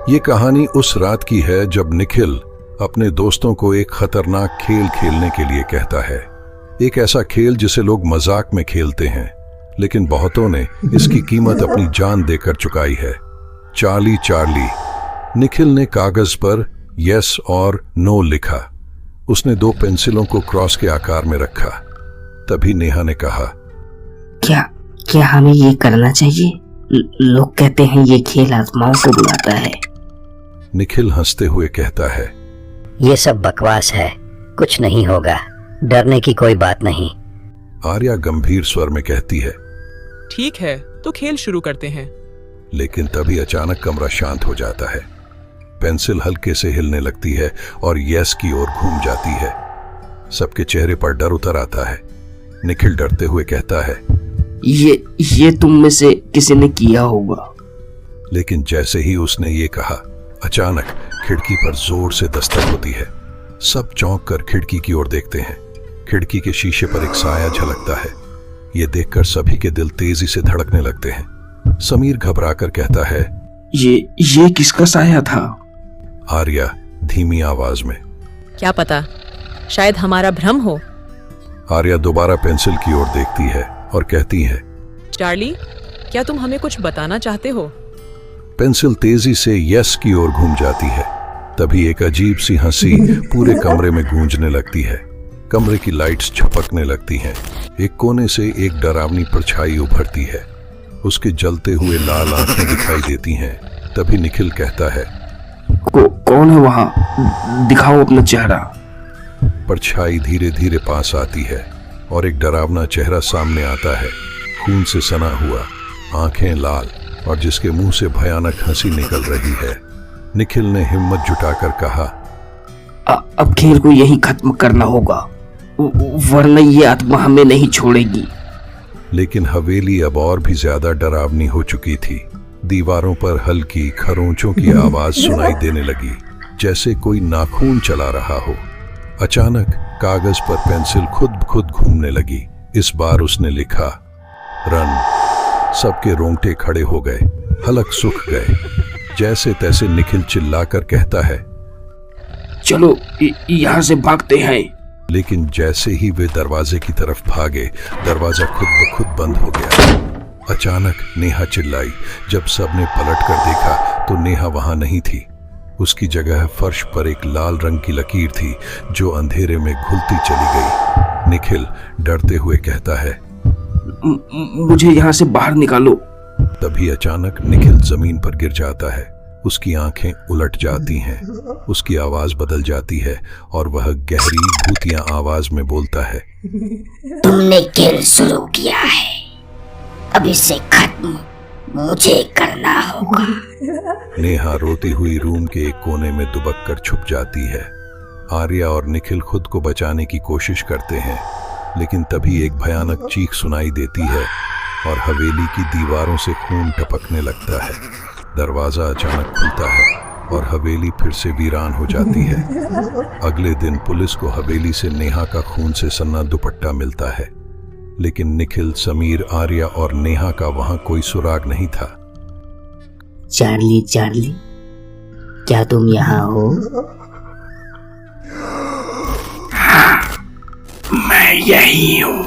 ये कहानी उस रात की है जब निखिल अपने दोस्तों को एक खतरनाक खेल खेलने के लिए कहता है। एक ऐसा खेल जिसे लोग मजाक में खेलते हैं, लेकिन बहुतों ने इसकी कीमत अपनी जान देकर चुकाई है। Charlie Charlie. निखिल ने कागज पर यस और नो लिखा। उसने 2 पेंसिलों को क्रॉस के आकार में रखा। तभी नेहा ने कहा, क्या हमें ये करना चाहिए? लोग कहते हैं ये खेल आत्माओं को बुलाता है। निखिल हंसते हुए कहता है, ये सब बकवास है, कुछ नहीं होगा, डरने की कोई बात नहीं। आर्या गंभीर स्वर में कहती है, ठीक है, तो खेल शुरू करते हैं। लेकिन तभी अचानक कमरा शांत हो जाता है। पेंसिल हल्के से हिलने लगती है और यस की ओर घूम जाती है। सबके चेहरे पर डर उतर आता है। निखिल डरते हुए कहता है, ये तुम में से किसी ने किया होगा। लेकिन जैसे ही उसने ये कहा, अचानक खिड़की पर जोर से दस्तक होती है। सब चौंक कर खिड़की की ओर देखते हैं। खिड़की के शीशे पर एक साया झलकता है। ये देखकर सभी के दिल तेजी से धड़कने लगते हैं। समीर घबराकर कहता है, ये किसका साया था? आर्या धीमी आवाज में, क्या पता, शायद हमारा भ्रम हो। आर्या दोबारा पेंसिल की ओर देखती है और कहती है, चार्ली, क्या तुम हमें कुछ बताना चाहते हो? पेंसिल तेजी से यस की ओर घूम जाती है। तभी एक अजीब सी हंसी पूरे कमरे में गूंजने लगती है। कमरे की लाइट्स झपकने लगती हैं। एक कोने से एक डरावनी परछाई उभरती है। उसके जलते हुए लाल आंखें दिखाई देती हैं। तभी निखिल कहता है, कौन है वहां? दिखाओ अपना चेहरा। परछाई धीरे धीरे पास आती है और एक डरावना चेहरा सामने आता है, खून से सना हुआ, आंखें लाल और जिसके मुंह से भयानक हंसी निकल रही है। निखिल ने हिम्मत जुटाकर कहा, अब खेल को यही खत्म करना होगा, वरना ये आत्मा हमें नहीं छोड़ेगी। लेकिन हवेली अब और भी ज्यादा डरावनी हो चुकी थी। दीवारों पर हल्की खरोंचों की आवाज सुनाई देने लगी, जैसे कोई नाखून चला रहा हो। अचानक कागज पर पेंसिल खुद घूमने लगी। इस बार उसने लिखा, रन। सबके रोंगटे खड़े हो गए, हलक सूख गए। जैसे तैसे निखिल चिल्लाकर कहता है, चलो यहाँ से भागते हैं। लेकिन जैसे ही वे दरवाजे की तरफ भागे, दरवाजा खुद ब खुद बंद हो गया। अचानक नेहा चिल्लाई। जब सबने पलटकर देखा तो नेहा वहां नहीं थी। उसकी जगह फर्श पर एक लाल रंग की लकीर थी जो अंधेरे में घुलती चली गई। निखिल डरते हुए कहता है, मुझे यहाँ से बाहर निकालो। तभी अचानक निखिल जमीन पर गिर जाता है। उसकी आंखें उलट जाती हैं, उसकी आवाज बदल जाती है और वह गहरी भूतिया आवाज में बोलता है, तुमने खेल शुरू किया है, अब इसे खत्म मुझे करना होगा। नेहा रोती हुई रूम के एक कोने में दुबक कर छुप जाती है। आर्या और निखिल खुद को बचाने की कोशिश करते हैं, लेकिन तभी एक भयानक चीख सुनाई देती है और हवेली की दीवारों से खून टपकने लगता है। दरवाजा अचानक खुलता है और हवेली फिर से वीरान हो जाती है। अगले दिन पुलिस को हवेली से नेहा का खून से सन्ना दुपट्टा मिलता है, लेकिन निखिल, समीर, आर्या और नेहा का वहां कोई सुराग नहीं था। चार्ली, क्या तुम यहाँ हो? मैं यही हूँ।